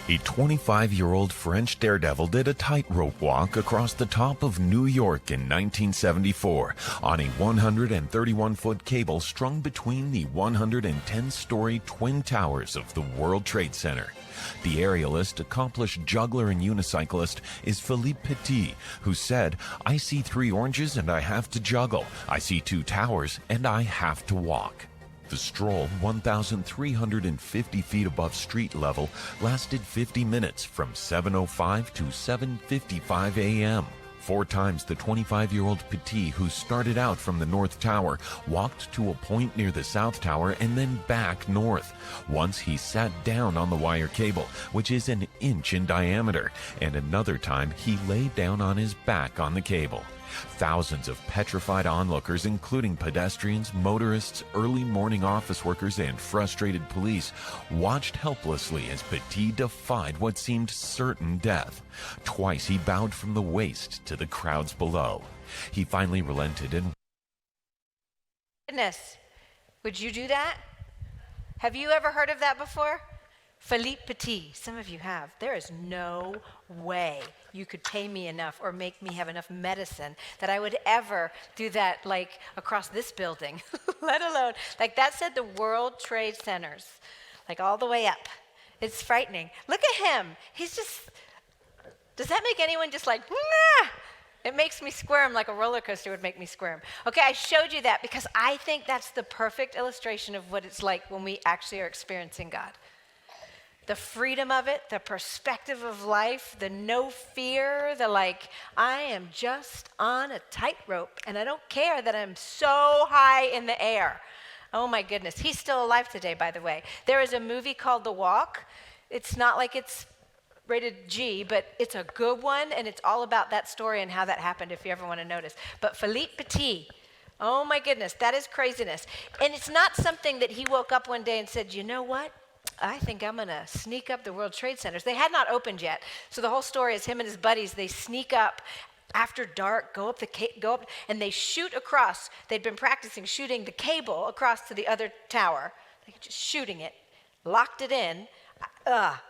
A 25-year-old French daredevil did a tightrope walk across the top of New York in 1974 on a 131-foot cable strung between the 110-story twin towers of the World Trade Center. The aerialist, accomplished juggler and unicyclist is Philippe Petit, who said, "I see 3 oranges and I have to juggle. I see 2 towers and I have to walk." The stroll, 1,350 feet above street level, lasted 50 minutes from 7:05 to 7:55 a.m. 4 times the 25-year-old Petit, who started out from the North Tower, walked to a point near the South Tower and then back north. Once he sat down on the wire cable, which is an inch in diameter, and another time he lay down on his back on the cable. Thousands of petrified onlookers, including pedestrians, motorists, early morning office workers, and frustrated police, watched helplessly as Petit defied what seemed certain death. Twice he bowed from the waist to the crowds below. He finally relented and... Goodness, would you do that? Have you ever heard of that before? Philippe Petit, some of you have. There is no way you could pay me enough or make me have enough medicine that I would ever do that, like, across this building, let alone, like, that said the World Trade Centers, like, all the way up. It's frightening. Look at him. He's just, does that make anyone just like, nah? It makes me squirm like a roller coaster would make me squirm. Okay, I showed you that because I think that's the perfect illustration of what it's like when we actually are experiencing God. The freedom of it, the perspective of life, the no fear, the like, I am just on a tightrope and I don't care that I'm so high in the air. Oh my goodness. He's still alive today, by the way. There is a movie called The Walk. It's not like it's rated G, but it's a good one and it's all about that story and how that happened if you ever want to notice. But Philippe Petit, oh my goodness, that is craziness. And it's not something that he woke up one day and said, you know what? I think I'm going to sneak up the World Trade Centers. They had not opened yet. So the whole story is him and his buddies, they sneak up after dark, go up, and they shoot across. They'd been practicing shooting the cable across to the other tower. They just shooting it, locked it in.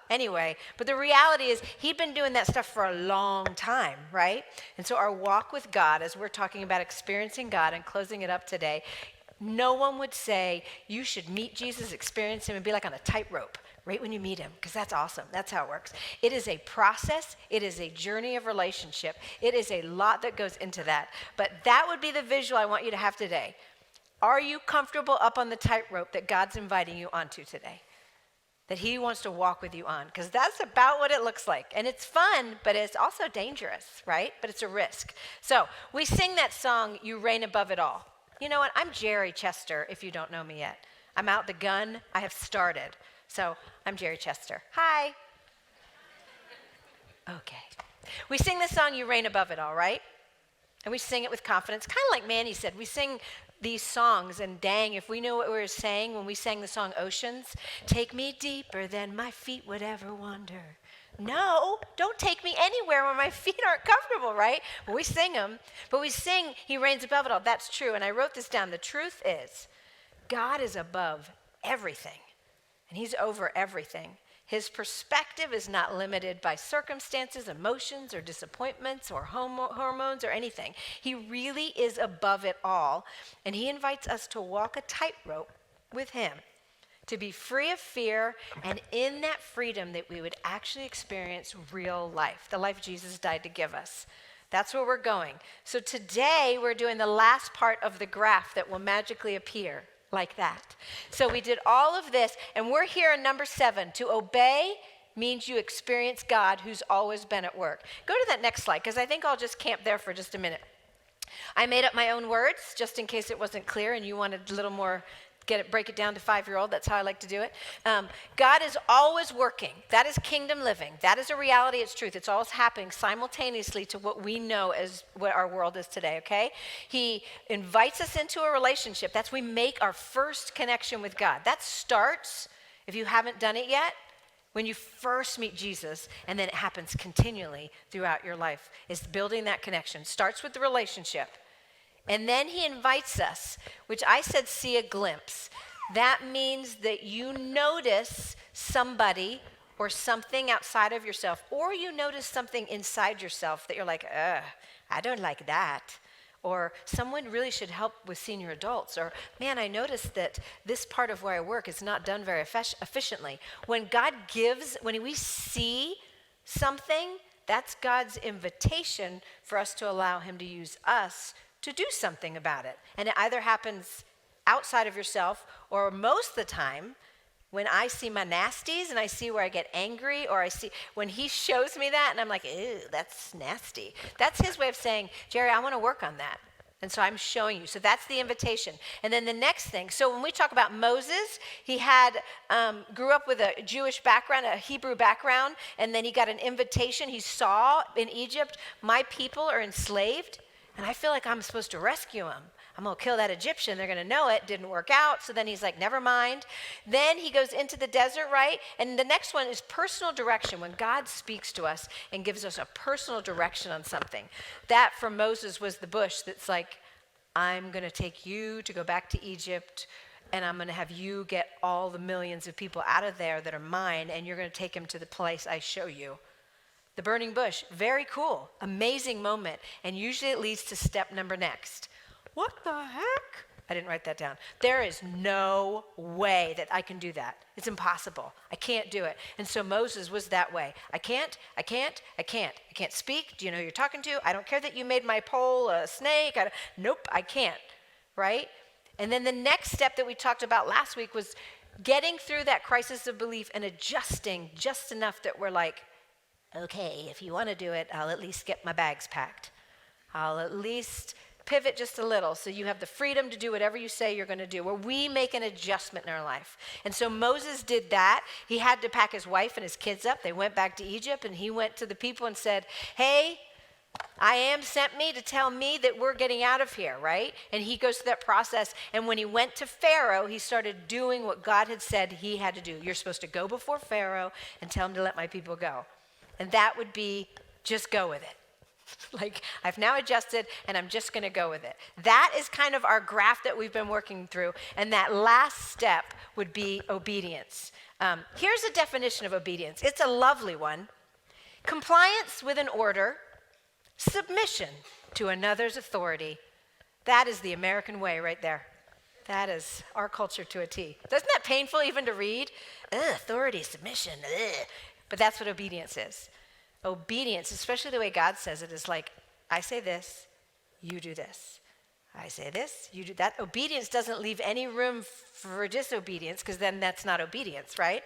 Anyway, but the reality is he'd been doing that stuff for a long time, right? And so our walk with God, as we're talking about experiencing God and closing it up today, no one would say you should meet Jesus, experience him, and be like on a tightrope right when you meet him, because that's awesome. That's how it works. It is a process. It is a journey of relationship. It is a lot that goes into that. But that would be the visual I want you to have today. Are you comfortable up on the tightrope that God's inviting you onto today? That he wants to walk with you on, because that's about what it looks like. And it's fun, but it's also dangerous, right? But it's a risk. So we sing that song, You Reign Above It All. You know what? I'm Geri Chester, if you don't know me yet. I'm out the gun. I have started. So I'm Geri Chester. Hi. Okay. We sing this song, You Reign Above It All, right? And we sing it with confidence. Kind of like Manny said, we sing these songs, and dang, if we knew what we were saying when we sang the song Oceans, take me deeper than my feet would ever wander. No, don't take me anywhere where my feet aren't comfortable, right? Well, we sing them, but we sing He reigns above it all. That's true, and I wrote this down. The truth is, God is above everything, and he's over everything. His perspective is not limited by circumstances, emotions, or disappointments, or hormones, or anything. He really is above it all, and he invites us to walk a tightrope with him, to be free of fear, and in that freedom that we would actually experience real life, the life Jesus died to give us. That's where we're going. So today we're doing the last part of the graph that will magically appear like that. So we did all of this, and we're here in number 7. To obey means you experience God who's always been at work. Go to that next slide, because I think I'll just camp there for just a minute. I made up my own words just in case it wasn't clear and you wanted a little more, break it down to 5-year-old. That's how I like to do it. God is always working. That is kingdom living. That is a reality. It's truth. It's always happening simultaneously to what we know as what our world is today, okay? He invites us into a relationship. That's we make our first connection with God. That starts, if you haven't done it yet, when you first meet Jesus, and then it happens continually throughout your life, is building that connection. Starts with the relationship. And then he invites us, which I said see a glimpse. That means that you notice somebody or something outside of yourself, or you notice something inside yourself that you're like, I don't like that. Or someone really should help with senior adults. Or, man, I noticed that this part of where I work is not done very efficiently. When God gives, when we see something, that's God's invitation for us to allow him to use us to do something about it. And it either happens outside of yourself, or most of the time, when I see my nasties and I see where I get angry, or I see when he shows me that and I'm like, ew, that's nasty. That's his way of saying, Geri, I want to work on that. And so I'm showing you. So that's the invitation. And then the next thing, so when we talk about Moses, he grew up with a Jewish background, a Hebrew background, and then he got an invitation. He saw in Egypt, my people are enslaved, and I feel like I'm supposed to rescue them. I'm going to kill that Egyptian. They're going to know it. Didn't work out. So then he's like, never mind. Then he goes into the desert, right? And the next one is personal direction. When God speaks to us and gives us a personal direction on something. That for Moses was the bush that's like, I'm going to take you to go back to Egypt, and I'm going to have you get all the millions of people out of there that are mine, and you're going to take them to the place I show you. The burning bush, very cool, amazing moment. And usually it leads to step number next. What the heck? I didn't write that down. There is no way that I can do that. It's impossible. I can't do it. And so Moses was that way. I can't speak. Do you know who you're talking to? I don't care that you made my pole a snake. Nope, I can't, right? And then the next step that we talked about last week was getting through that crisis of belief and adjusting just enough that we're like, okay, if you want to do it, I'll at least get my bags packed. I'll at least pivot just a little so you have the freedom to do whatever you say you're going to do, where we make an adjustment in our life. And so Moses did that. He had to pack his wife and his kids up. They went back to Egypt, and he went to the people and said, hey, I am sent me to tell me that we're getting out of here, right? And he goes through that process. And when he went to Pharaoh, he started doing what God had said he had to do. You're supposed to go before Pharaoh and tell him to let my people go. And that would be just go with it. Like, I've now adjusted, and I'm just going to go with it. That is kind of our graph that we've been working through. And that last step would be obedience. Here's a definition of obedience. It's a lovely one. Compliance with an order, submission to another's authority. That is the American way right there. That is our culture to a T. Isn't that painful even to read? Authority, submission. But that's what obedience is. Obedience, especially the way God says it, is like, I say this, you do this. I say this, you do that. Obedience doesn't leave any room for disobedience, because then that's not obedience, right?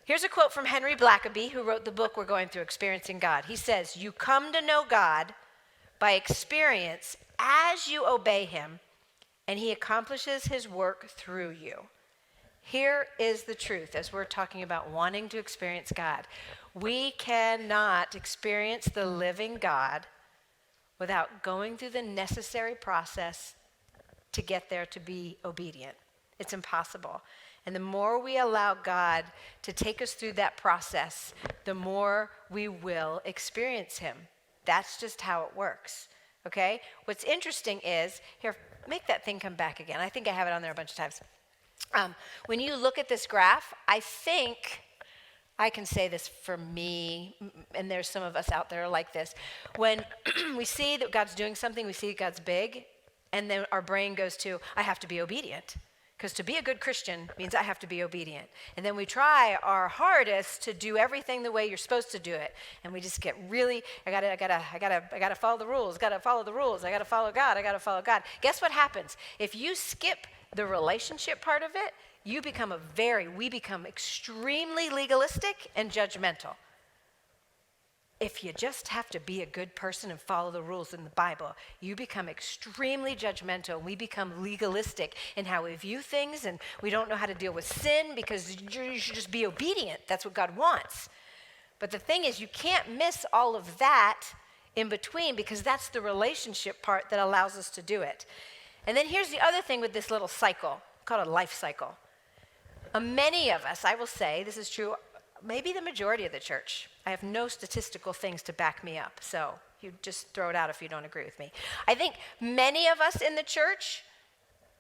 Here's a quote from Henry Blackaby, who wrote the book we're going through, Experiencing God. He says, you come to know God by experience as you obey him, and he accomplishes his work through you. Here is the truth as we're talking about wanting to experience God. We cannot experience the living God without going through the necessary process to get there to be obedient. It's impossible. And the more we allow God to take us through that process, the more we will experience him. That's just how it works, okay? What's interesting is, here, make that thing come back again. I think I have it on there a bunch of times. When you look at this graph, I think I can say this for me, and there's some of us out there like this. When we see that God's doing something, we see God's big, and then our brain goes to, I have to be obedient. Because to be a good Christian means I have to be obedient. And then we try our hardest to do everything the way you're supposed to do it. And we just get really, I gotta follow the rules, gotta follow the rules, I gotta follow God, I gotta follow God. Guess what happens? If you skip the relationship part of it, we become extremely legalistic and judgmental. If you just have to be a good person and follow the rules in the Bible, you become extremely judgmental. We become legalistic in how we view things, and we don't know how to deal with sin because you should just be obedient. That's what God wants. But the thing is, you can't miss all of that in between, because that's the relationship part that allows us to do it. And then here's the other thing with this little cycle, called a life cycle. Many of us, I will say, this is true, maybe the majority of the church. I have no statistical things to back me up, so you just throw it out if you don't agree with me. I think many of us in the church,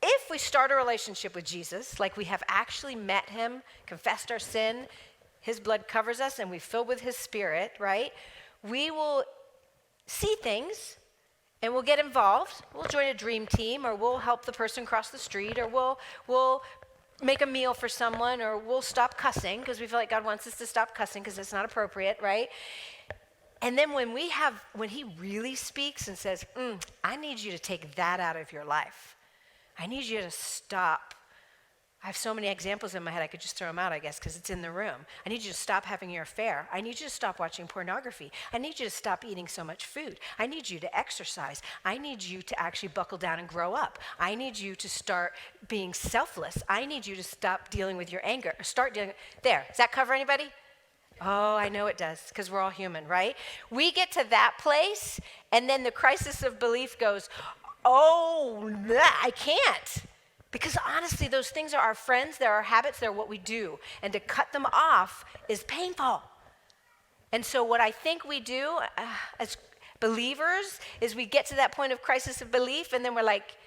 if we start a relationship with Jesus, like we have actually met him, confessed our sin, his blood covers us and we fill with his spirit, right? We will see things and we'll get involved. We'll join a dream team, or we'll help the person cross the street, or we'll make a meal for someone, or we'll stop cussing because we feel like God wants us to stop cussing because it's not appropriate, right? And then when he really speaks and says, I need you to take that out of your life. I need you to stop. I have so many examples in my head, I could just throw them out, I guess, because it's in the room. I need you to stop having your affair. I need you to stop watching pornography. I need you to stop eating so much food. I need you to exercise. I need you to actually buckle down and grow up. I need you to start being selfless. I need you to stop dealing with your anger. Start dealing. There. Does that cover anybody? Oh, I know it does, because we're all human, right? We get to that place, and then the crisis of belief goes, I can't. Because honestly, those things are our friends, they're our habits, they're what we do. And to cut them off is painful. And so what I think we do as believers is we get to that point of crisis of belief, and then we're like,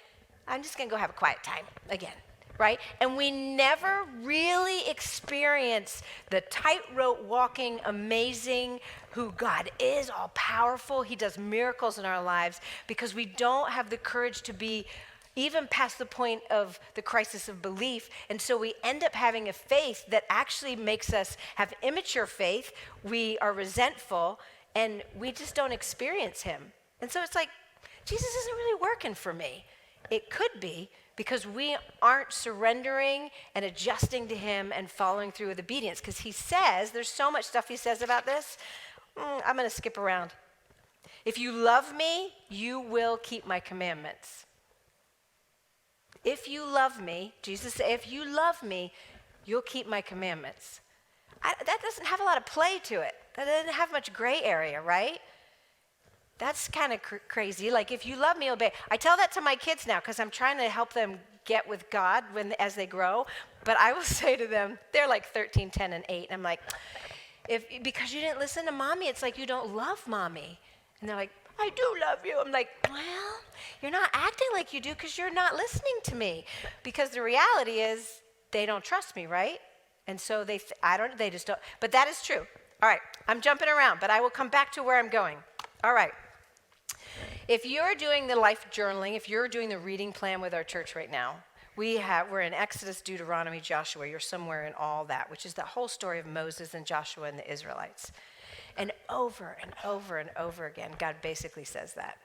I'm just going to go have a quiet time again, right? And we never really experience the tightrope walking, amazing, who God is, all powerful. He does miracles in our lives because we don't have the courage to be even past the point of the crisis of belief. And so we end up having a faith that actually makes us have immature faith. We are resentful, and we just don't experience him. And so it's like, Jesus isn't really working for me. It could be because we aren't surrendering and adjusting to him and following through with obedience. Because he says, there's so much stuff he says about this. I'm going to skip around. If you love me, you will keep my commandments. If you love me, Jesus said, if you love me, you'll keep my commandments. That doesn't have a lot of play to it. That doesn't have much gray area, right? That's kind of crazy. Like, if you love me, obey. I tell that to my kids now because I'm trying to help them get with God as they grow. But I will say to them, they're like 13, 10, and 8. And I'm like, because you didn't listen to mommy, it's like you don't love mommy. And they're like, I do love you. I'm like, well, you're not acting like you do because you're not listening to me. Because the reality is they don't trust me, right? And so they just don't. But that is true. All right, I'm jumping around, but I will come back to where I'm going. All right. If you're doing the life journaling, if you're doing the reading plan with our church right now, we're in Exodus, Deuteronomy, Joshua. You're somewhere in all that, which is the whole story of Moses and Joshua and the Israelites. And over and over and over again, God basically says that.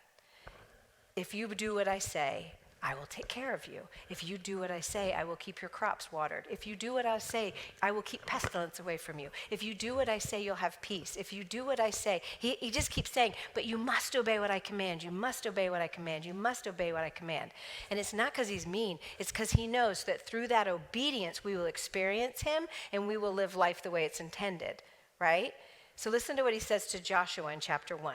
If you do what I say, I will take care of you. If you do what I say, I will keep your crops watered. If you do what I say, I will keep pestilence away from you. If you do what I say, you'll have peace. If you do what I say, he just keeps saying, but you must obey what I command. You must obey what I command. You must obey what I command. And it's not because he's mean. It's because he knows that through that obedience, we will experience him and we will live life the way it's intended, right? So listen to what he says to Joshua in chapter 1.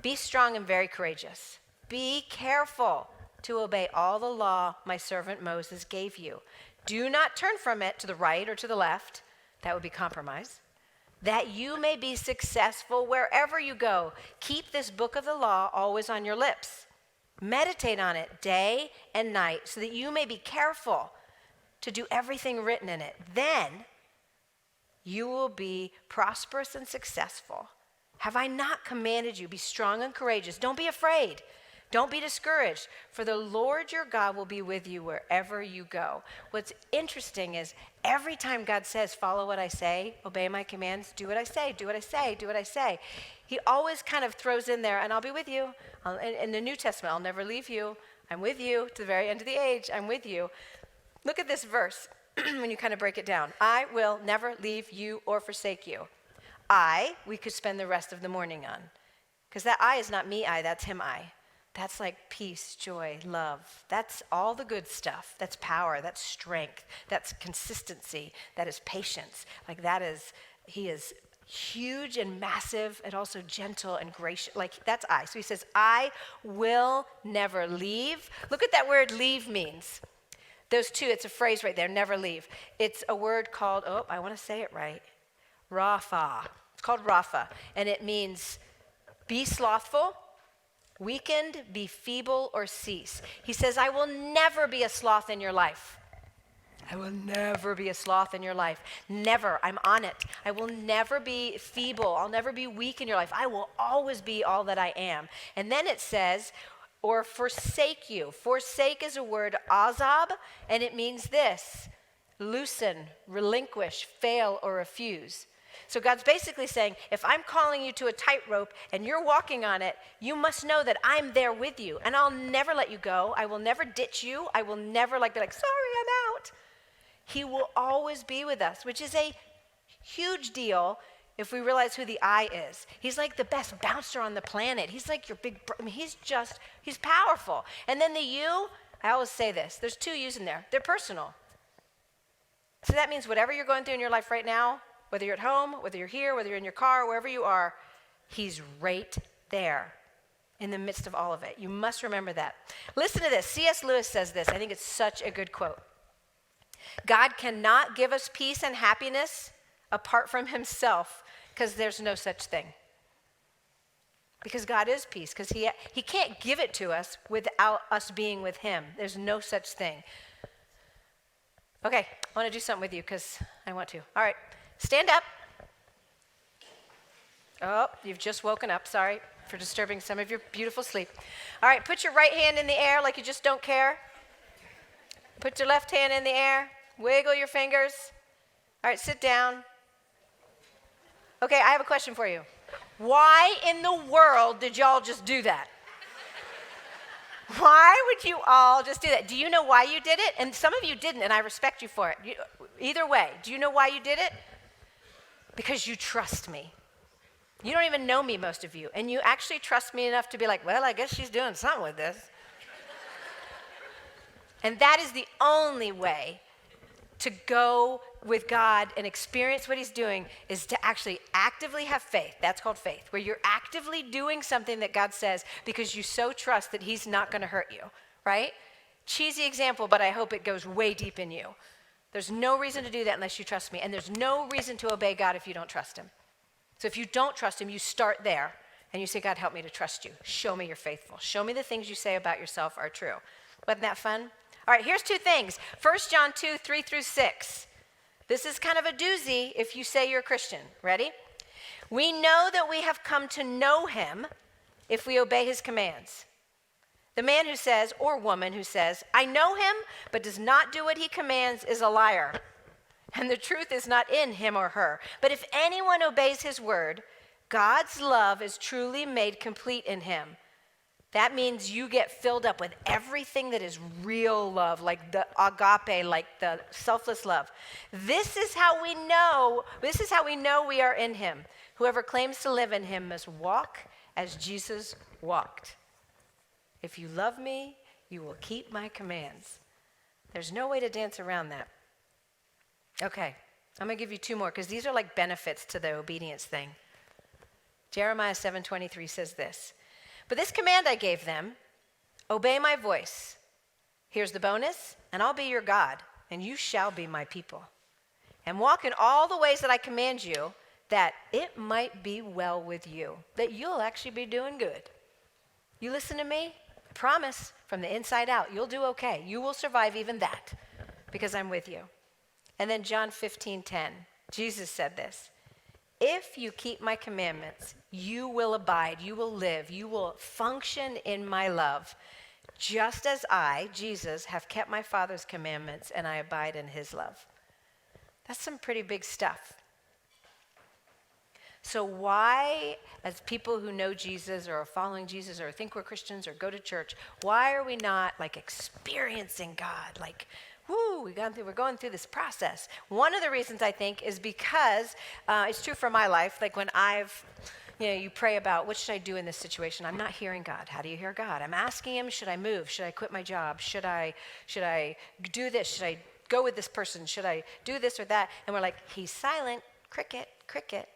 Be strong and very courageous. Be careful to obey all the law my servant Moses gave you. Do not turn from it to the right or to the left. That would be compromise. That you may be successful wherever you go. Keep this book of the law always on your lips. Meditate on it day and night so that you may be careful to do everything written in it. Then you will be prosperous and successful. Have I not commanded you? Be strong and courageous. Don't be afraid. Don't be discouraged, for the Lord your God will be with you wherever you go. What's interesting is every time God says, follow what I say, obey my commands, do what I say, do what I say, do what I say, he always kind of throws in there, and I'll be with you. In the New Testament, I'll never leave you. I'm with you to the very end of the age. I'm with you. Look at this verse when you kind of break it down. I will never leave you or forsake you. We could spend the rest of the morning on. Because that I is not me, that's him, I. That's like peace, joy, love. That's all the good stuff. That's power, that's strength, that's consistency, that is patience. Like he is huge and massive and also gentle and gracious. Like that's I. So he says, I will never leave. Look at that word leave means. Those two, it's a phrase right there, never leave. It's a word called, I want to say it right, Rapha. It's called Rapha, and it means be slothful, weakened, be feeble, or cease. He says, I will never be a sloth in your life. I will never be a sloth in your life. Never. I'm on it. I will never be feeble. I'll never be weak in your life. I will always be all that I am. And then it says, or forsake you. Forsake is a word, azab, and it means this: loosen, relinquish, fail, or refuse. So God's basically saying, if I'm calling you to a tightrope and you're walking on it, you must know that I'm there with you, and I'll never let you go. I will never ditch you. I will never be like, sorry, I'm out. He will always be with us, which is a huge deal if we realize who the I is. He's like the best bouncer on the planet. He's like your big, he's powerful. And then the you, I always say this, there's two yous in there. They're personal. So that means whatever you're going through in your life right now, whether you're at home, whether you're here, whether you're in your car, wherever you are, he's right there in the midst of all of it. You must remember that. Listen to this. C.S. Lewis says this. I think it's such a good quote. God cannot give us peace and happiness apart from himself, because there's no such thing. Because God is peace, because he can't give it to us without us being with him. There's no such thing. Okay, I want to do something with you because I want to. All right, stand up. Oh, you've just woken up. Sorry for disturbing some of your beautiful sleep. All right, put your right hand in the air like you just don't care. Put your left hand in the air. Wiggle your fingers. All right, sit down. Okay, I have a question for you. Why in the world did y'all just do that? Why would you all just do that? Do you know why you did it? And some of you didn't, and I respect you for it. Either way, do you know why you did it? Because you trust me. You don't even know me, most of you, and you actually trust me enough to be like, well, I guess she's doing something with this. And that is the only way to go with God and experience what he's doing, is to actually actively have faith. That's called faith, where you're actively doing something that God says because you so trust that he's not going to hurt you, right? Cheesy example, but I hope it goes way deep in you. There's no reason to do that unless you trust me, and there's no reason to obey God if you don't trust him. So if you don't trust him, you start there, and you say, God, help me to trust you. Show me you're faithful. Show me the things you say about yourself are true. Wasn't that fun? All right, here's two things. 1 John 2, 3 through 6. This is kind of a doozy if you say you're a Christian. Ready? We know that we have come to know him if we obey his commands. The man who says, or woman who says, I know him, but does not do what he commands is a liar. And the truth is not in him or her. But if anyone obeys his word, God's love is truly made complete in him. That means you get filled up with everything that is real love, like the agape, like the selfless love. This is how we know we are in him. Whoever claims to live in him must walk as Jesus walked. If you love me, you will keep my commands. There's no way to dance around that. Okay, I'm going to give you two more because these are like benefits to the obedience thing. Jeremiah 7:23 says this. But this command I gave them, obey my voice. Here's the bonus, and I'll be your God, and you shall be my people. And walk in all the ways that I command you, that it might be well with you, that you'll actually be doing good. You listen to me, I promise, from the inside out, you'll do okay. You will survive even that, because I'm with you. And then John 15:10, Jesus said this. If you keep my commandments, you will abide, you will live, you will function in my love, just as I, Jesus, have kept my Father's commandments and I abide in his love. That's some pretty big stuff. So why, as people who know Jesus or are following Jesus or think we're Christians or go to church, why are we not like experiencing God, like, woo, we're going through this process? One of the reasons I think is because it's true for my life. Like when you pray about what should I do in this situation? I'm not hearing God. How do you hear God? I'm asking him, should I move? Should I quit my job? Should I do this? Should I go with this person? Should I do this or that? And we're like, he's silent, cricket, cricket.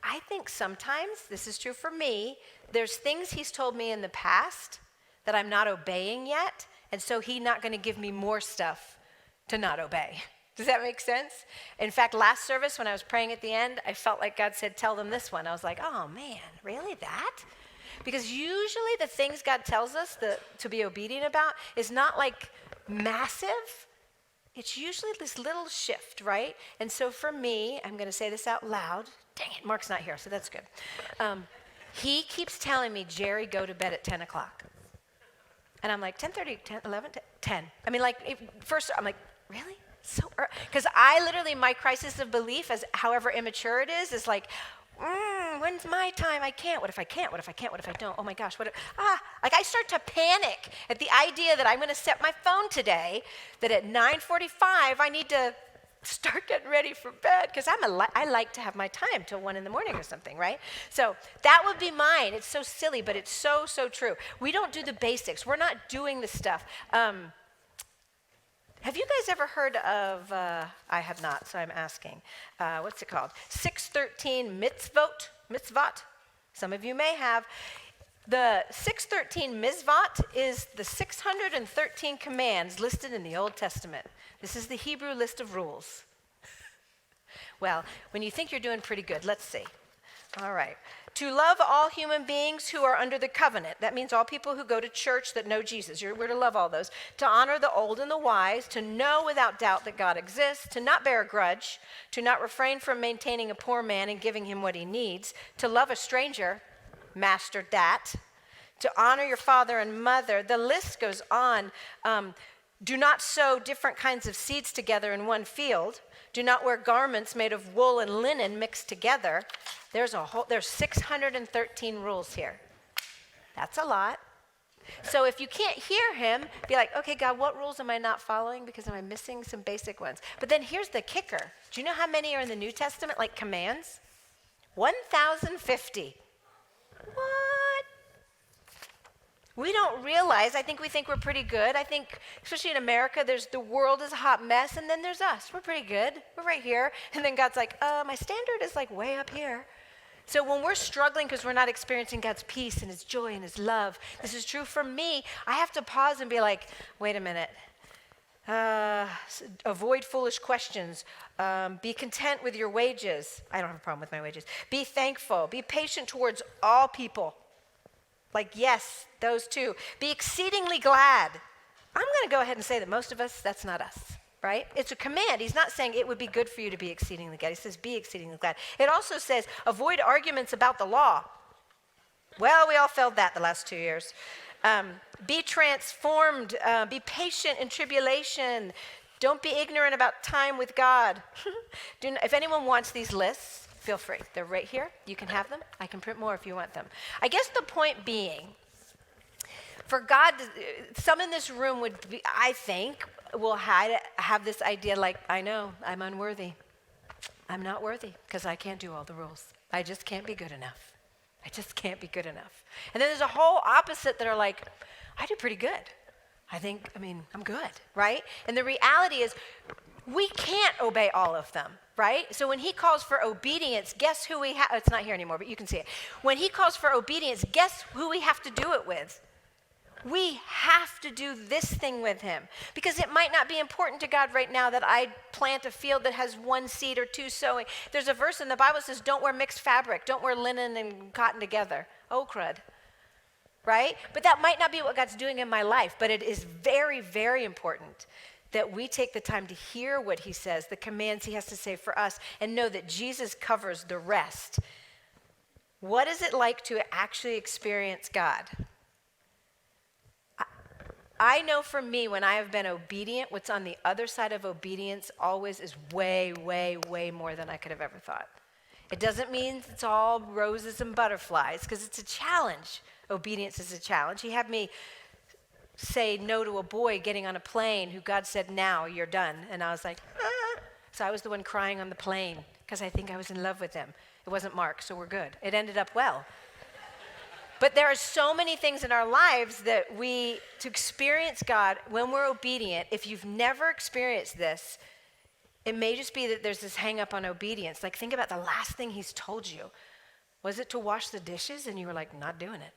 I think sometimes, this is true for me, there's things he's told me in the past that I'm not obeying yet, and so he's not going to give me more stuff to not obey. Does that make sense? In fact, last service when I was praying at the end, I felt like God said, tell them this one. I was like, oh man, really that? Because usually the things God tells us to be obedient about is not like massive. It's usually this little shift, right? And so for me, I'm going to say this out loud. Dang it, Mark's not here, so that's good. He keeps telling me, Geri, go to bed at 10 o'clock. And I'm like, 10:30, 10, 11, 10. I mean, first, I'm like, really? So early? Because I literally, my crisis of belief, as however immature it is like, when's my time? I can't. What if I can't? What if I can't? What if I don't? Oh my gosh, like I start to panic at the idea that I'm going to set my phone today, that at 9:45 I need to start getting ready for bed, because I like to have my time till 1 a.m. or something, right? So that would be mine. It's so silly, but it's so, so true. We don't do the basics. We're not doing the stuff. Have you guys ever heard of, I have not, so I'm asking, what's it called? 613 Mitzvot? Some of you may have. The 613 Mitzvot is the 613 commands listed in the Old Testament. This is the Hebrew list of rules. Well, when you think you're doing pretty good, let's see. All right. To love all human beings who are under the covenant. That means all people who go to church that know Jesus. We're to love all those. To honor the old and the wise. To know without doubt that God exists. To not bear a grudge. To not refrain from maintaining a poor man and giving him what he needs. To love a stranger. Mastered that. To honor your father and mother. The list goes on. Do not sow different kinds of seeds together in one field. Do not wear garments made of wool and linen mixed together. There's 613 rules here. That's a lot. So if you can't hear him, be like, okay, God, what rules am I not following? Because am I missing some basic ones? But then here's the kicker. Do you know how many are in the New Testament, like commands? 1,050. What? We don't realize, I think we think we're pretty good. I think, especially in America, the world is a hot mess, and then there's us. We're pretty good. We're right here. And then God's like, my standard is like way up here. So when we're struggling because we're not experiencing God's peace and his joy and his love, this is true for me, I have to pause and be like, wait a minute. Avoid foolish questions. Be content with your wages. I don't have a problem with my wages. Be thankful. Be patient towards all people. Like, yes, those two. Be exceedingly glad. I'm going to go ahead and say that most of us, that's not us, right? It's a command. He's not saying it would be good for you to be exceedingly glad. He says be exceedingly glad. It also says avoid arguments about the law. Well, we all failed that the last 2 years. Be transformed. Be patient in tribulation. Don't be ignorant about time with God. If anyone wants these lists, feel free. They're right here. You can have them. I can print more if you want them. I guess the point being, for God, some in this room would be, I think, will have this idea like, I know, I'm unworthy. I'm not worthy because I can't do all the rules. I just can't be good enough. I just can't be good enough. And then there's a whole opposite that are like, I do pretty good. I'm good, right? And the reality is, we can't obey all of them, right? So when he calls for obedience, guess who we have? It's not here anymore, but you can see it. When he calls for obedience, guess who we have to do it with? We have to do this thing with him, because it might not be important to God right now that I plant a field that has 1 seed or 2 sowing. There's a verse in the Bible that says, don't wear mixed fabric. Don't wear linen and cotton together. Oh, crud. Right? But that might not be what God's doing in my life, but it is very, very important that we take the time to hear what he says, the commands he has to say for us, and know that Jesus covers the rest. What is it like to actually experience God? I know for me, when I have been obedient, what's on the other side of obedience always is way, way, way more than I could have ever thought. It doesn't mean it's all roses and butterflies, because it's a challenge. Obedience is a challenge. He had me say no to a boy getting on a plane who God said, now you're done. And I was like, ah. So I was the one crying on the plane because I think I was in love with him. It wasn't Mark, so we're good. It ended up well. But there are so many things in our lives that to experience God when we're obedient, if you've never experienced this, it may just be that there's this hang up on obedience. Like, think about the last thing he's told you. Was it to wash the dishes? And you were like, not doing it.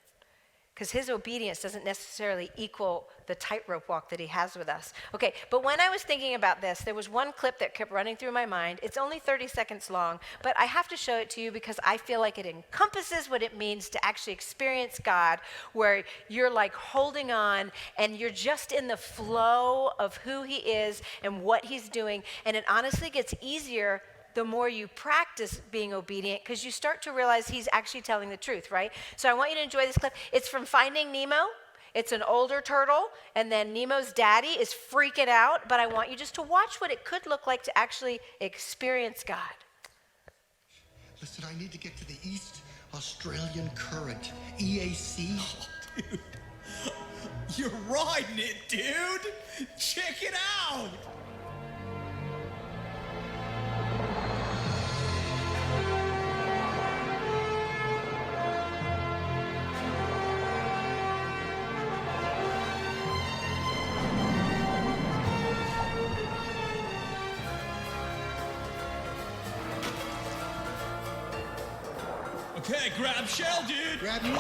because his obedience doesn't necessarily equal the tightrope walk that he has with us. Okay, but when I was thinking about this, there was one clip that kept running through my mind. It's only 30 seconds long, but I have to show it to you because I feel like it encompasses what it means to actually experience God, where you're like holding on and you're just in the flow of who he is and what he's doing. And it honestly gets easier the more you practice being obedient, because you start to realize he's actually telling the truth, right? So I want you to enjoy this clip. It's from Finding Nemo. It's an older turtle, and then Nemo's daddy is freaking out, but I want you just to watch what it could look like to actually experience God. Listen, I need to get to the East Australian Current, EAC. Oh, dude, you're riding it, dude. Check it out. Okay, grab shell, dude. Grab you.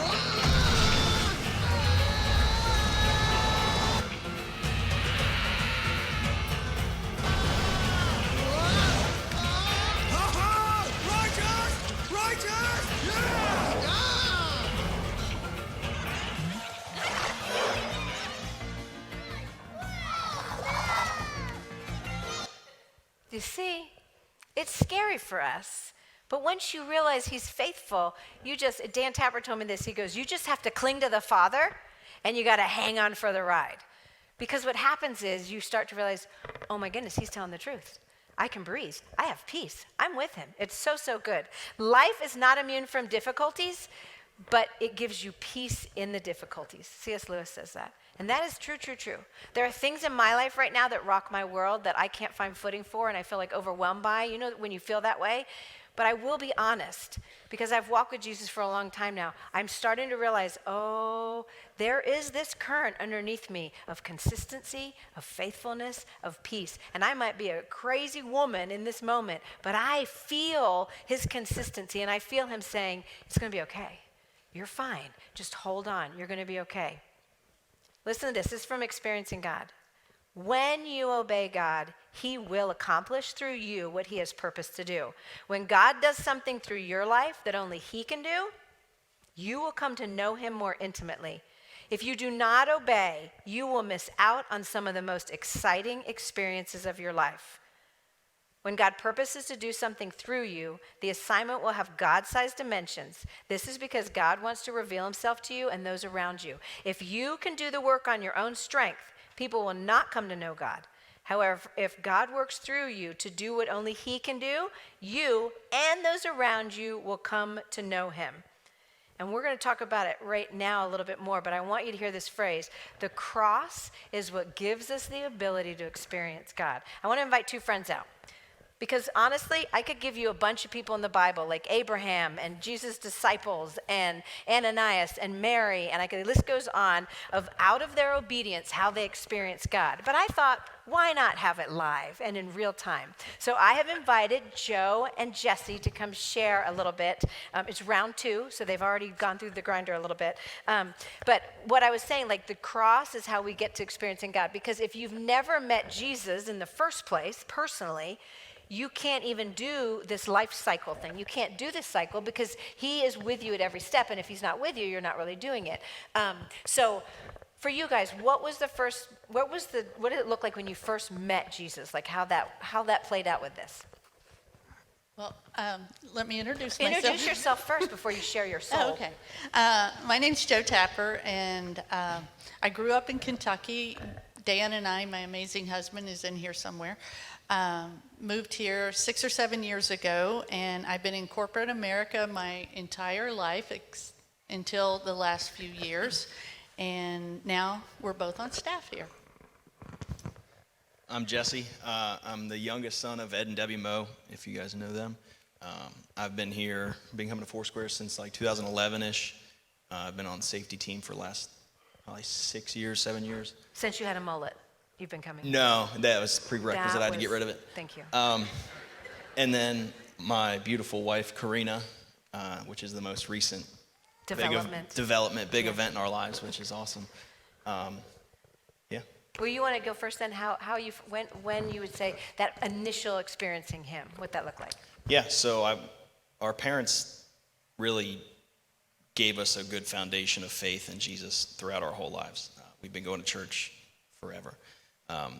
You see, it's scary for us. But once you realize he's faithful, Dan Tapper told me this, he goes, you just have to cling to the Father and you got to hang on for the ride. Because what happens is you start to realize, oh my goodness, he's telling the truth. I can breathe. I have peace. I'm with him. It's so, so good. Life is not immune from difficulties, but it gives you peace in the difficulties. C.S. Lewis says that. And that is true, true, true. There are things in my life right now that rock my world that I can't find footing for and I feel like overwhelmed by. You know when you feel that way? But I will be honest, because I've walked with Jesus for a long time now. I'm starting to realize, oh, there is this current underneath me of consistency, of faithfulness, of peace. And I might be a crazy woman in this moment, but I feel his consistency and I feel him saying, it's going to be okay. You're fine. Just hold on. You're going to be okay. Listen to this. This is from Experiencing God. When you obey God, he will accomplish through you what he has purposed to do. When God does something through your life that only he can do, you will come to know him more intimately. If you do not obey, you will miss out on some of the most exciting experiences of your life. When God purposes to do something through you, the assignment will have God-sized dimensions. This is because God wants to reveal himself to you and those around you. If you can do the work on your own strength, people will not come to know God. However, if God works through you to do what only he can do, you and those around you will come to know him. And we're going to talk about it right now a little bit more, but I want you to hear this phrase. The cross is what gives us the ability to experience God. I want to invite two friends out. Because honestly, I could give you a bunch of people in the Bible, like Abraham and Jesus' disciples and Ananias and Mary, and the list goes on of out of their obedience, how they experience God. But I thought, why not have it live and in real time? So I have invited Joe and Jesse to come share a little bit. It's round 2, so they've already gone through the grinder a little bit. But what I was saying, like the cross is how we get to experiencing God. Because if you've never met Jesus in the first place, personally, you can't even do this life cycle thing. You can't do this cycle because he is with you at every step. And if he's not with you, you're not really doing it. So for you guys, what did it look like when you first met Jesus? Like how that played out with this? Well, let me introduce myself. Introduce yourself first before you share your soul. Oh, okay. My name's Joe Tapper, and I grew up in Kentucky. Dan and I, my amazing husband, is in here somewhere. Moved here 6 or 7 years ago, and I've been in corporate America my entire life until the last few years, and now we're both on staff here. I'm Jesse. I'm the youngest son of Ed and Debbie Moe, if you guys know them. I've been coming to Foursquare since like 2011-ish. I've been on the safety team for the last probably 6 years, 7 years. Since you had a mullet, you've been coming? No, that was prerequisite. I had to get rid of it. Thank you. And then my beautiful wife, Karina, which is the most recent Development. event in our lives, which is awesome. Yeah. Well, you want to go first then? How you when you would say that initial experiencing him, what that looked like? Yeah, so our parents really gave us a good foundation of faith in Jesus throughout our whole lives. We've been going to church forever.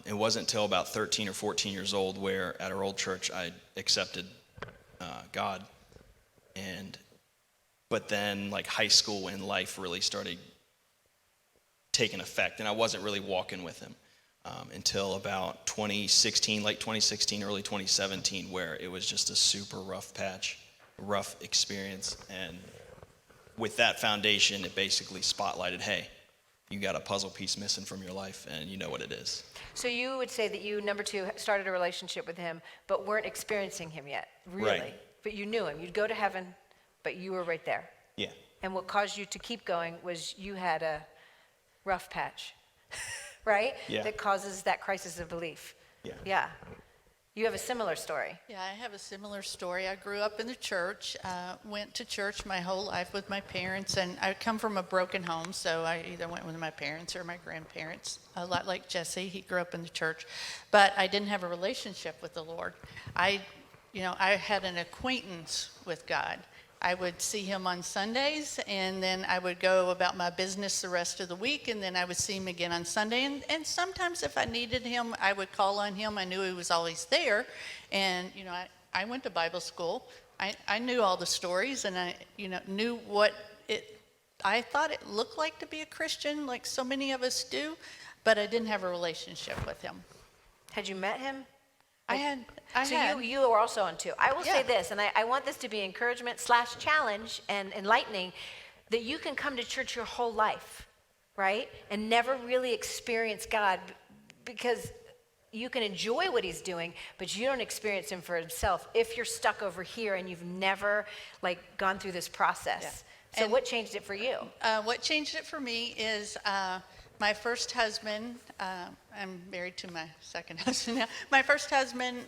It wasn't until about 13 or 14 years old where at our old church I accepted God. But then like high school and life really started taking effect, and I wasn't really walking with him until about 2016, late 2016, early 2017, where it was just a super rough experience. And with that foundation, it basically spotlighted, hey, you got a puzzle piece missing from your life, and you know what it is. So you would say that you, number two, started a relationship with him, but weren't experiencing him yet, really. Right. But you knew him. You'd go to heaven, but you were right there. Yeah. And what caused you to keep going was you had a rough patch, right? Yeah. That causes that crisis of belief. Yeah. Yeah. You have a similar story. Yeah, I have a similar story. I grew up in the church, went to church my whole life with my parents, and I come from a broken home, so I either went with my parents or my grandparents, a lot like Jesse. He grew up in the church, but I didn't have a relationship with the Lord. I had an acquaintance with God. I would see him on Sundays, and then I would go about my business the rest of the week, and then I would see him again on Sunday. And sometimes if I needed him, I would call on him. I knew he was always there. And, I went to Bible school. I knew all the stories, and I, knew what I thought it looked like to be a Christian, like so many of us do, but I didn't have a relationship with him. Had you met him? I had. You were also on two. I will say Yeah. this, and I want this to be encouragement / challenge and enlightening, that you can come to church your whole life, right? And never really experience God, because you can enjoy what he's doing, but you don't experience him for himself if you're stuck over here and you've never gone through this process. Yeah. So And what changed it for you? What changed it for me is my first husband. I'm married to my second husband now. My first husband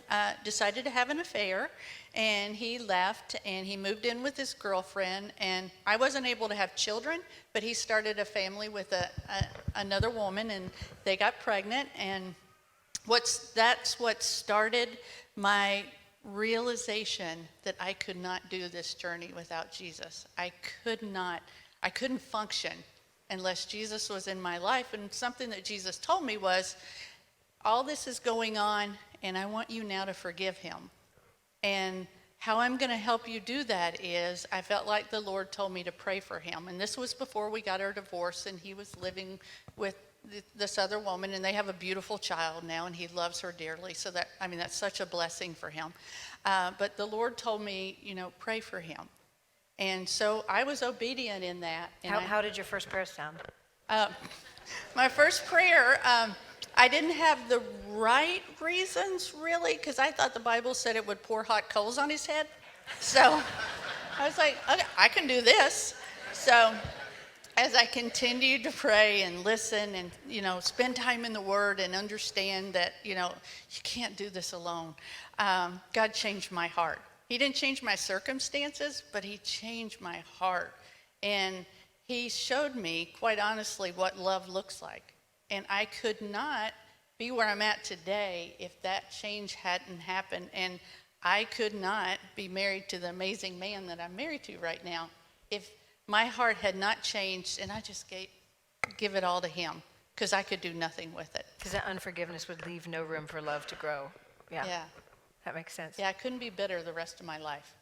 decided to have an affair, and he left, and he moved in with his girlfriend, and I wasn't able to have children, but he started a family with another woman, and they got pregnant, and that's what started my realization that I could not do this journey without Jesus. I couldn't function unless Jesus was in my life. And something that Jesus told me was, all this is going on, and I want you now to forgive him. And how I'm going to help you do that is, I felt like the Lord told me to pray for him. And this was before we got our divorce, and he was living with this other woman, and they have a beautiful child now, and he loves her dearly. So that's such a blessing for him. But the Lord told me, pray for him. And so I was obedient in that. And How did your first prayer sound? My first prayer, I didn't have the right reasons, really, because I thought the Bible said it would pour hot coals on his head. So I was like, okay, I can do this. So as I continued to pray and listen and, spend time in the Word and understand that, you can't do this alone, God changed my heart. He didn't change my circumstances, but he changed my heart. And he showed me, quite honestly, what love looks like. And I could not be where I'm at today if that change hadn't happened. And I could not be married to the amazing man that I'm married to right now if my heart had not changed and I just give it all to him, because I could do nothing with it. Because that unforgiveness would leave no room for love to grow. Yeah. That makes sense. Yeah, I couldn't be bitter the rest of my life.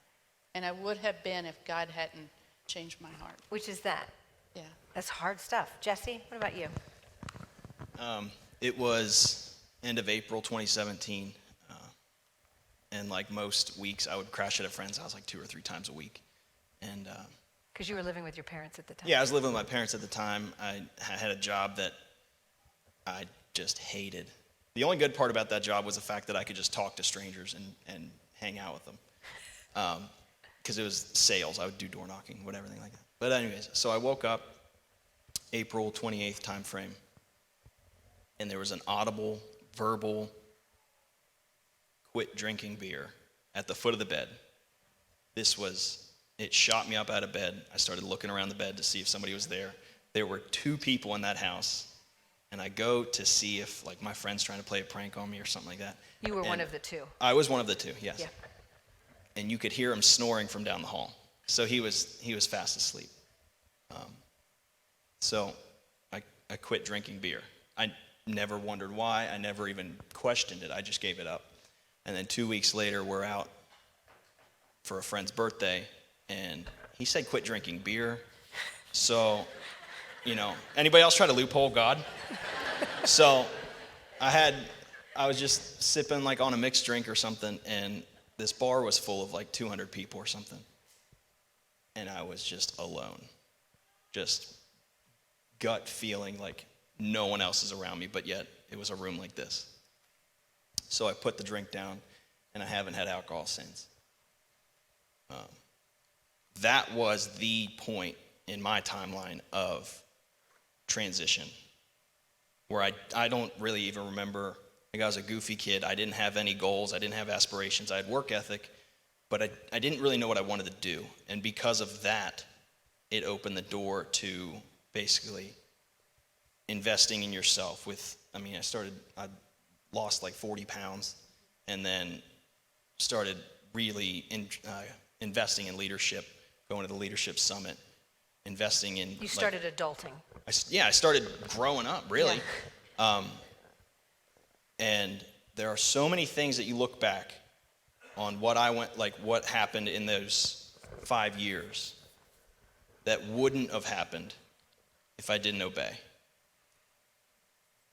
And I would have been if God hadn't changed my heart. Which is that? Yeah. That's hard stuff. Jesse, what about you? It was end of April 2017. And like most weeks, I would crash at a friend's house like 2 or 3 times a week. And because you were living with your parents at the time. yeah, I was living with my parents at the time. I had a job that I just hated. The only good part about that job was the fact that I could just talk to strangers and hang out with them. Because it was sales. I would do door knocking, whatever, thing like that. But anyways, so I woke up April 28th time frame, and there was an audible, verbal, quit drinking beer at the foot of the bed. This was it shot me up out of bed. I started looking around the bed to see if somebody was there. There were 2 people in that house. And I go to see if like my friend's trying to play a prank on me or something like that. You were And one of the 2. I was one of the 2, yes. Yeah. And you could hear him snoring from down the hall. So he was fast asleep. So I quit drinking beer. I never wondered why. I never even questioned it. I just gave it up. And then 2 weeks later, we're out for a friend's birthday, and he said quit drinking beer. So, anybody else try to loophole God? So I was just sipping like on a mixed drink or something, and this bar was full of like 200 people or something. And I was just alone. Just gut feeling like no one else is around me, but yet it was a room like this. So I put the drink down, and I haven't had alcohol since. That was the point in my timeline of transition, where I don't really even remember. Like I was a goofy kid. I didn't have any goals. I didn't have aspirations. I had work ethic, but I didn't really know what I wanted to do. And because of that, it opened the door to basically investing in yourself I lost like 40 pounds and then started really investing in leadership, going to the leadership summit, investing in. You started adulting. I started growing up, really. Yeah. And there are so many things that you look back on what happened in those 5 years that wouldn't have happened if I didn't obey.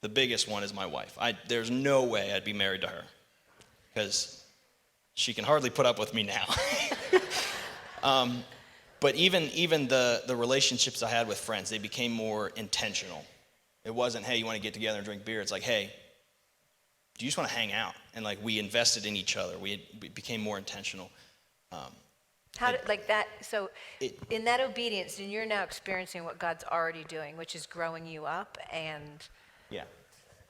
The biggest one is my wife. There's no way I'd be married to her because she can hardly put up with me now. But even the relationships I had with friends, they became more intentional. It wasn't, hey, you want to get together and drink beer? It's like, hey, do you just want to hang out? And like we invested in each other. We became more intentional. In that obedience, and you're now experiencing what God's already doing, which is growing you up and giving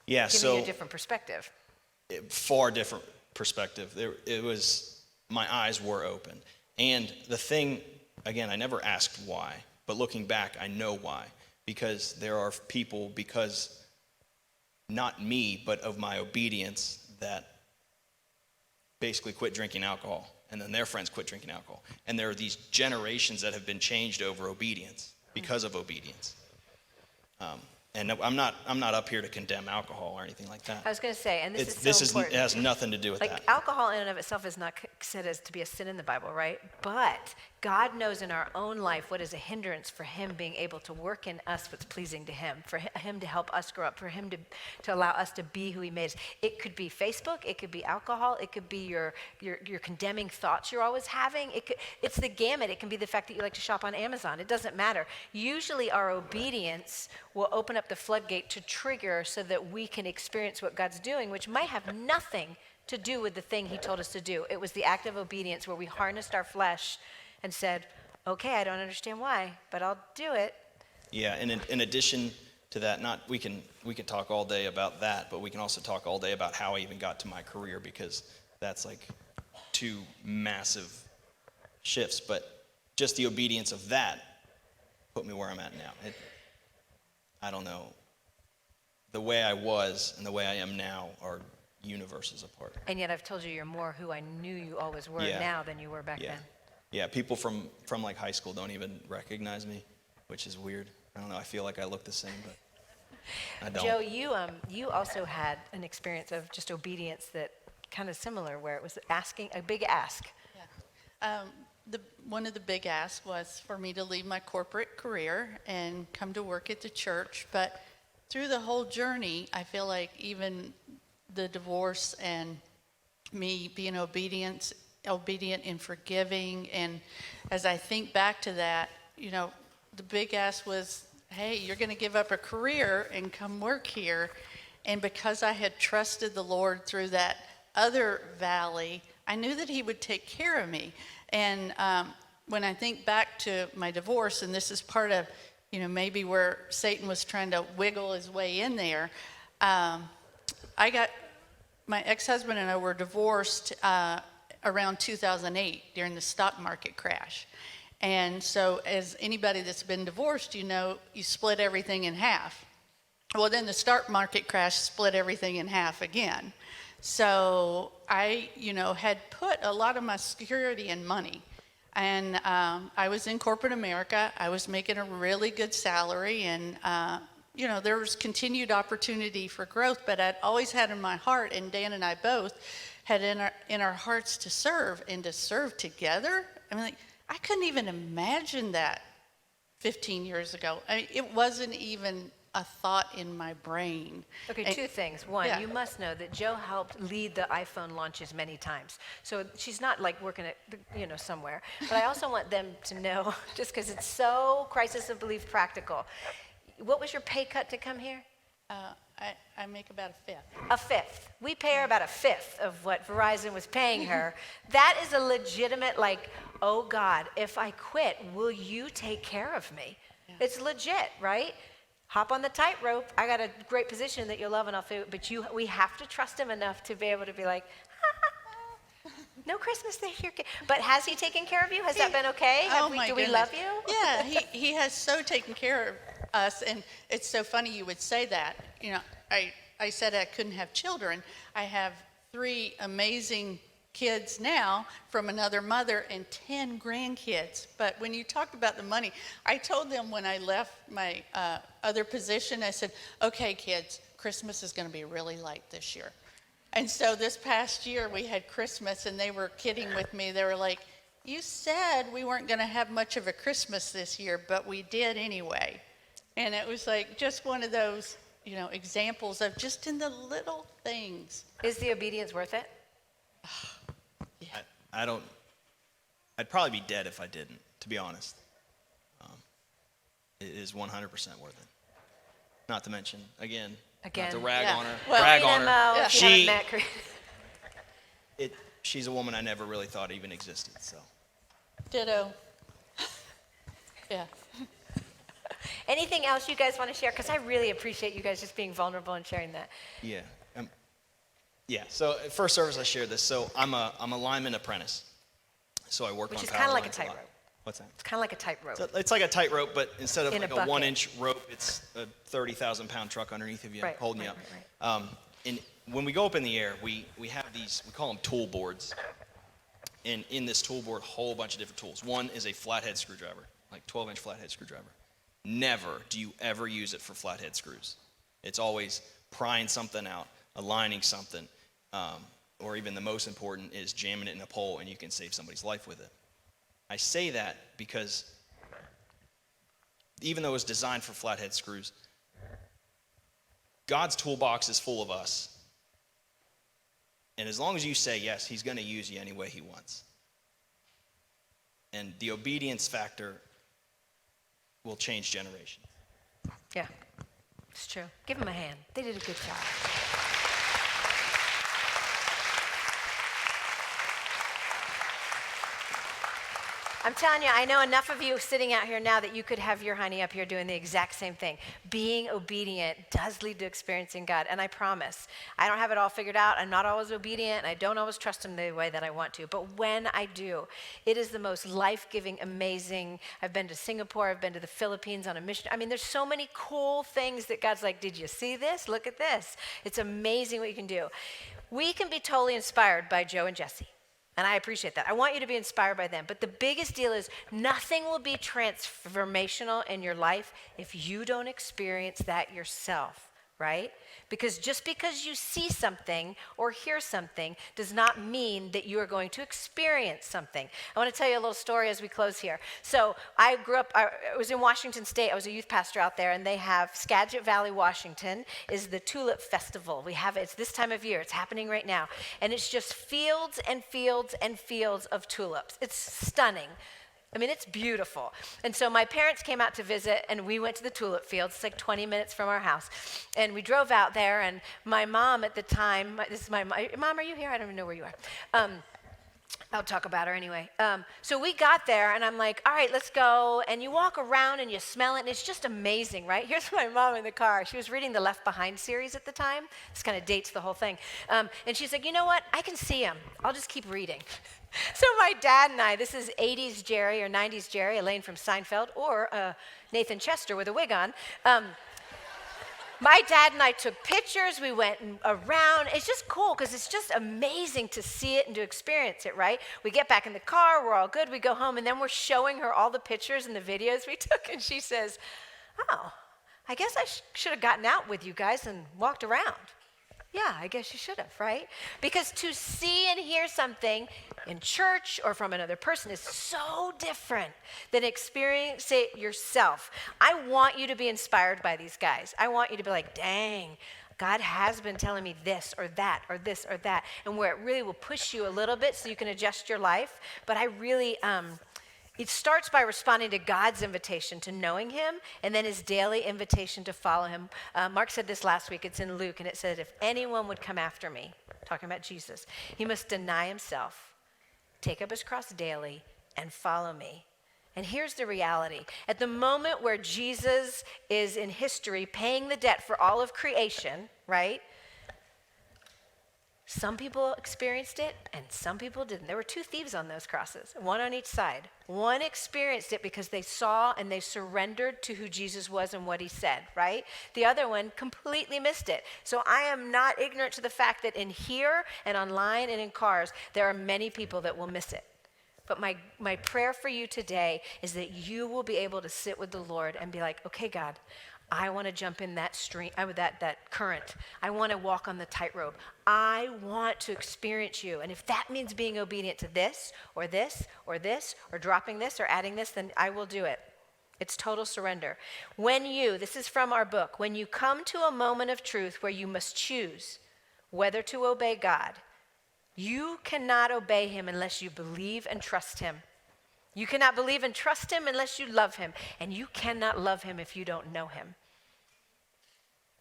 you a different perspective. Far different perspective. My eyes were open. And the thing, again, I never asked why, but looking back, I know why. Because there are people, because not me, but of my obedience, that basically quit drinking alcohol. And then their friends quit drinking alcohol. And there are these generations that have been changed over obedience, because of obedience. And I'm not up here to condemn alcohol or anything like that. I was going to say, and this is important. It has nothing to do with that. Alcohol in and of itself is not said as to be a sin in the Bible, right? But God knows in our own life what is a hindrance for him being able to work in us what's pleasing to him, for him to help us grow up, for him to allow us to be who he made us. It could be Facebook, it could be alcohol, it could be your condemning thoughts you're always having. It's the gamut. It can be the fact that you like to shop on Amazon. It doesn't matter. Usually our obedience will open up the floodgate to trigger so that we can experience what God's doing, which might have nothing to do with the thing he told us to do. It was the act of obedience where we harnessed our flesh and said, okay, I don't understand why, but I'll do it. Yeah, and in addition to that, we can talk all day about that, but we can also talk all day about how I even got to my career, because that's like 2 massive shifts. But just the obedience of that put me where I'm at now. I don't know. The way I was and the way I am now are universes apart. And yet I've told you you're more who I knew you always were now than you were back then. Yeah, people from like high school don't even recognize me, which is weird. I don't know, I feel like I look the same, but I don't. Joe, you also had an experience of just obedience that kind of similar, where it was a big ask. Yeah. One of the big asks was for me to leave my corporate career and come to work at the church. But through the whole journey, I feel like even the divorce and me being obedient and forgiving, and as I think back to that, the big ask was, hey, you're going to give up a career and come work here. And because I had trusted the Lord through that other valley, I knew that he would take care of me. And when I think back to my divorce, and this is part of, maybe where Satan was trying to wiggle his way in there, my ex-husband and I were divorced around 2008 during the stock market crash. And so as anybody that's been divorced, you know, you split everything in half. Well, then the stock market crash split everything in half again. So I, you know, had put a lot of my security in money. And I was in corporate America. I was making a really good salary, and you know, there was continued opportunity for growth, but I'd always had in my heart, and Dan and I both had in our hearts to serve, and to serve together. I mean, like, I couldn't even imagine that 15 years ago. I mean, it wasn't even a thought in my brain. Okay, And- two things. One, Yeah. you must know that Joe helped lead the iPhone launches many times. So she's not like working at, you know, somewhere. But I also want them to know, just because it's so crisis of belief practical. What was your pay cut to come here? I make about a fifth. A fifth. We pay her about a fifth of what Verizon was paying her. That is a legitimate, like, oh God, if I quit, will you take care of me? Yeah. It's legit, right? Hop on the tightrope. I got a great position that you'll love and I'll feel, but we have to trust him enough to be able to be like, no Christmas this year. But has he taken care of you? Has that been okay? Do we love you? Yeah, he has so taken care of us, and it's so funny you would say that. You know, I said I couldn't have children. I have 3 amazing kids now from another mother and 10 grandkids. But when you talked about the money, I told them when I left my other position, I said, okay, kids, Christmas is going to be really light this year. And so this past year we had Christmas, and they were kidding with me. They were like, you said we weren't going to have much of a Christmas this year, but we did anyway. And it was like just one of those, you know, examples of just in the little things. Is the obedience worth it? I'd probably be dead if I didn't, to be honest. It is 100% worth it. Not to mention, again, not to rag Yeah. on her. Well, Rag Queen on her. MO, Yeah. if you haven't She, met Chris- she's a woman I never really thought even existed. So, Ditto. Yeah. Anything else you guys want to share? Because I really appreciate you guys just being vulnerable and sharing that. yeah, So at first service, I shared this. So I'm a lineman apprentice. So I work Which on is power kinda like a lines lot. tightrope. What's that? It's kind of like a tightrope. So it's like a tightrope, but instead of In a like a bucket. 1-inch rope, it's a 30,000-pound truck underneath of you, Right, holding you right, up. And when we go up in the air, we have these, we call them tool boards. And in this tool board, a whole bunch of different tools. One is a flathead screwdriver, like 12-inch flathead screwdriver. Never do you ever use it for flathead screws. It's always prying something out, aligning something, or even the most important is jamming it in a pole, and you can save somebody's life with it. I say that because even though it's designed for flathead screws, God's toolbox is full of us. And as long as you say yes, he's going to use you any way he wants. And the obedience factor will change generations. Yeah, it's true. Give them a hand. They did a good job. I'm telling you, I know enough of you sitting out here now that you could have your honey up here doing the exact same thing. Being obedient does lead to experiencing God, and I promise, I don't have it all figured out. I'm not always obedient, and I don't always trust him the way that I want to, but when I do, it is the most life-giving, amazing. I've been to Singapore, I've been to the Philippines on a mission. I mean, there's so many cool things that God's like, did you see this? Look at this. It's amazing what you can do. We can be totally inspired by Joe and Jesse. And I appreciate that. I want you to be inspired by them. But the biggest deal is nothing will be transformational in your life if you don't experience that yourself, right? Because just because you see something or hear something does not mean that you are going to experience something. I want to tell you a little story as we close here. So I grew up, I was in Washington State. I was a youth pastor out there, and they have Skagit Valley, Washington, is the Tulip Festival. We have it, it's this time of year. It's happening right now. And it's just fields and fields and fields of tulips. It's stunning. I mean, it's beautiful. And so my parents came out to visit, and we went to the tulip fields. It's like 20 minutes from our house. And we drove out there, and my mom at the time, this is my mom, are you here? I don't even know where you are. I'll talk about her anyway. So we got there, and I'm like, all right, let's go. And you walk around, and you smell it, and it's just amazing, right? Here's my mom in the car. She was reading the Left Behind series at the time. This kind of dates the whole thing. And she's like, you know what? I can see him. I'll just keep reading. So my dad and I, this is 80s Geri or 90s Geri, Elaine from Seinfeld, or Nathan Chester with a wig on. My dad and I took pictures. We went around. It's just cool because it's just amazing to see it and to experience it, right? We get back in the car. We're all good. We go home, and then we're showing her all the pictures and the videos we took, and she says, oh, I guess I should have gotten out with you guys and walked around. Yeah, I guess you should have, right? Because to see and hear something in church or from another person is so different than experience it yourself. I want you to be inspired by these guys. I want you to be like, dang, God has been telling me this or that or this or that, and where it really will push you a little bit so you can adjust your life. But I really, it starts by responding to God's invitation to knowing him, and then his daily invitation to follow him. Mark said this last week. It's in Luke, and it said, if anyone would come after me, talking about Jesus, he must deny himself, take up his cross daily, and follow me. And here's the reality. At the moment where Jesus is in history paying the debt for all of creation, right? Some people experienced it, and some people didn't. There were two thieves on those crosses, one on each side. One experienced it because they saw and they surrendered to who Jesus was and what he said, right? The other one completely missed it. So I am not ignorant to the fact that in here and online and in cars, there are many people that will miss it. But my prayer for you today is that you will be able to sit with the Lord and be like, okay, God, I want to jump in that stream, that current. I want to walk on the tightrope. I want to experience you. And if that means being obedient to this, or this, or this, or dropping this, or adding this, then I will do it. It's total surrender. This is from our book, when you come to a moment of truth where you must choose whether to obey God, you cannot obey him unless you believe and trust him. You cannot believe and trust him unless you love him, and you cannot love him if you don't know him.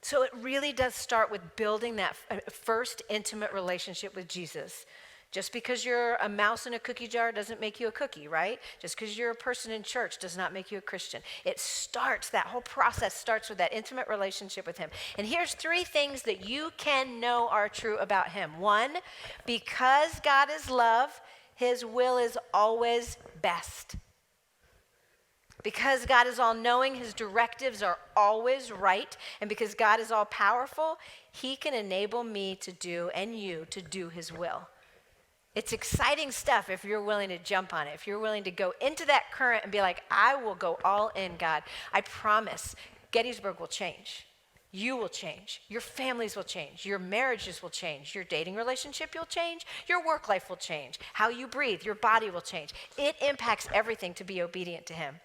So it really does start with building that first intimate relationship with Jesus. Just because you're a mouse in a cookie jar doesn't make you a cookie, right? Just because you're a person in church does not make you a Christian. That whole process starts with that intimate relationship with him. And here's 3 things that you can know are true about him. 1, because God is love, his will is always best. Because God is all-knowing, his directives are always right. And because God is all-powerful, he can enable me to do, and you, to do his will. It's exciting stuff if you're willing to jump on it, if you're willing to go into that current and be like, I will go all in, God. I promise Gettysburg will change. You will change. Your families will change. Your marriages will change. Your dating relationship will change. Your work life will change. How you breathe, your body will change. It impacts everything to be obedient to him.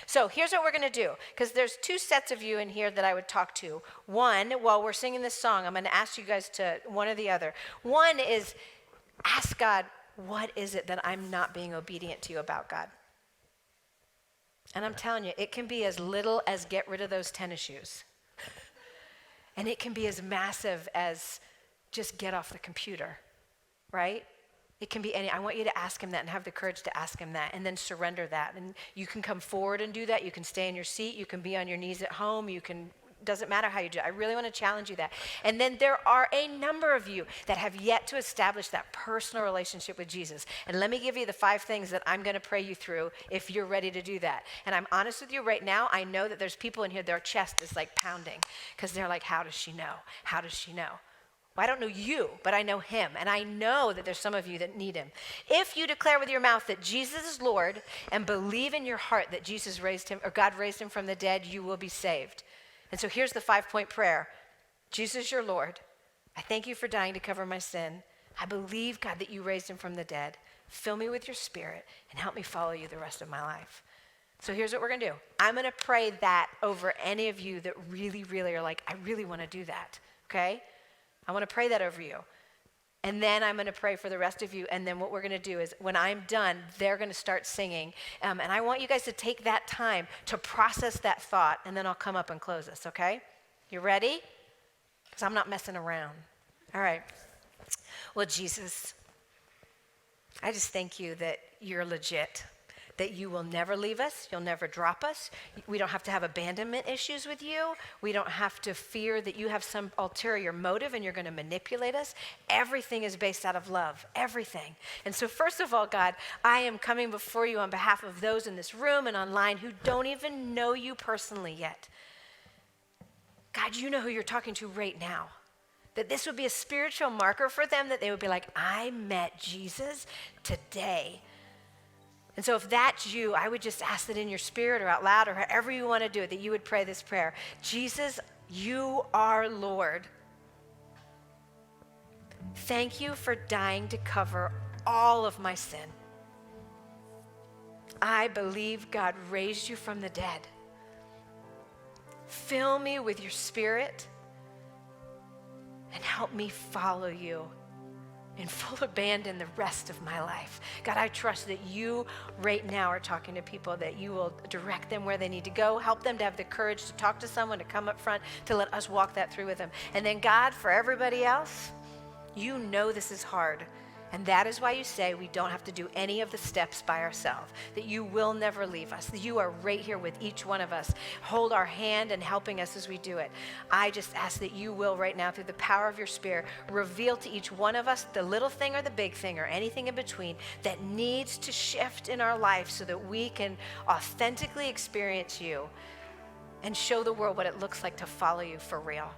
So here's what we're going to do, because there's 2 sets of you in here that I would talk to. One, while we're singing this song, I'm going to ask you guys to one or the other. One is ask God, what is it that I'm not being obedient to you about, God? And I'm telling you, it can be as little as get rid of those tennis shoes. And it can be as massive as just get off the computer, right? It can be I want you to ask him that and have the courage to ask him that and then surrender that. And you can come forward and do that. You can stay in your seat. You can be on your knees at home. Doesn't matter how you do it. I really want to challenge you that. And then there are a number of you that have yet to establish that personal relationship with Jesus. And let me give you the 5 things that I'm going to pray you through if you're ready to do that. And I'm honest with you right now, I know that there's people in here, their chest is like pounding because they're like, how does she know? How does she know? Well, I don't know you, but I know him. And I know that there's some of you that need him. If you declare with your mouth that Jesus is Lord and believe in your heart that Jesus raised him, or God raised him from the dead, you will be saved. And so here's the 5-point prayer. Jesus, your Lord. I thank you for dying to cover my sin. I believe, God, that you raised him from the dead. Fill me with your spirit and help me follow you the rest of my life. So here's what we're going to do. I'm going to pray that over any of you that really, really are like, I really want to do that, okay? I want to pray that over you. And then I'm going to pray for the rest of you. And then what we're going to do is when I'm done, they're going to start singing. And I want you guys to take that time to process that thought. And then I'll come up and close this, okay? You ready? Because I'm not messing around. All right. Well, Jesus, I just thank you that you're legit, that you will never leave us, you'll never drop us. We don't have to have abandonment issues with you. We don't have to fear that you have some ulterior motive and you're going to manipulate us. Everything is based out of love, everything. And so first of all, God, I am coming before you on behalf of those in this room and online who don't even know you personally yet. God, you know who you're talking to right now. That this would be a spiritual marker for them, that they would be like, I met Jesus today. And so if that's you, I would just ask that in your spirit or out loud or however you want to do it, that you would pray this prayer. Jesus, you are Lord. Thank you for dying to cover all of my sin. I believe God raised you from the dead. Fill me with your spirit and help me follow you in full abandon the rest of my life. God, I trust that you right now are talking to people, that you will direct them where they need to go, help them to have the courage to talk to someone, to come up front, to let us walk that through with them. And then God, for everybody else, you know this is hard. And that is why you say we don't have to do any of the steps by ourselves, that you will never leave us, that you are right here with each one of us. Hold our hand and helping us as we do it. I just ask that you will right now, through the power of your Spirit, reveal to each one of us the little thing or the big thing or anything in between that needs to shift in our life so that we can authentically experience you and show the world what it looks like to follow you for real.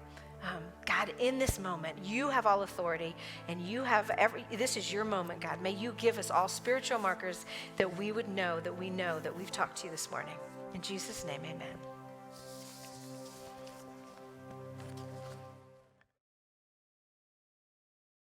God, in this moment, you have all authority and you have this is your moment, God. May you give us all spiritual markers that we would know that we've talked to you this morning. In Jesus' name, amen.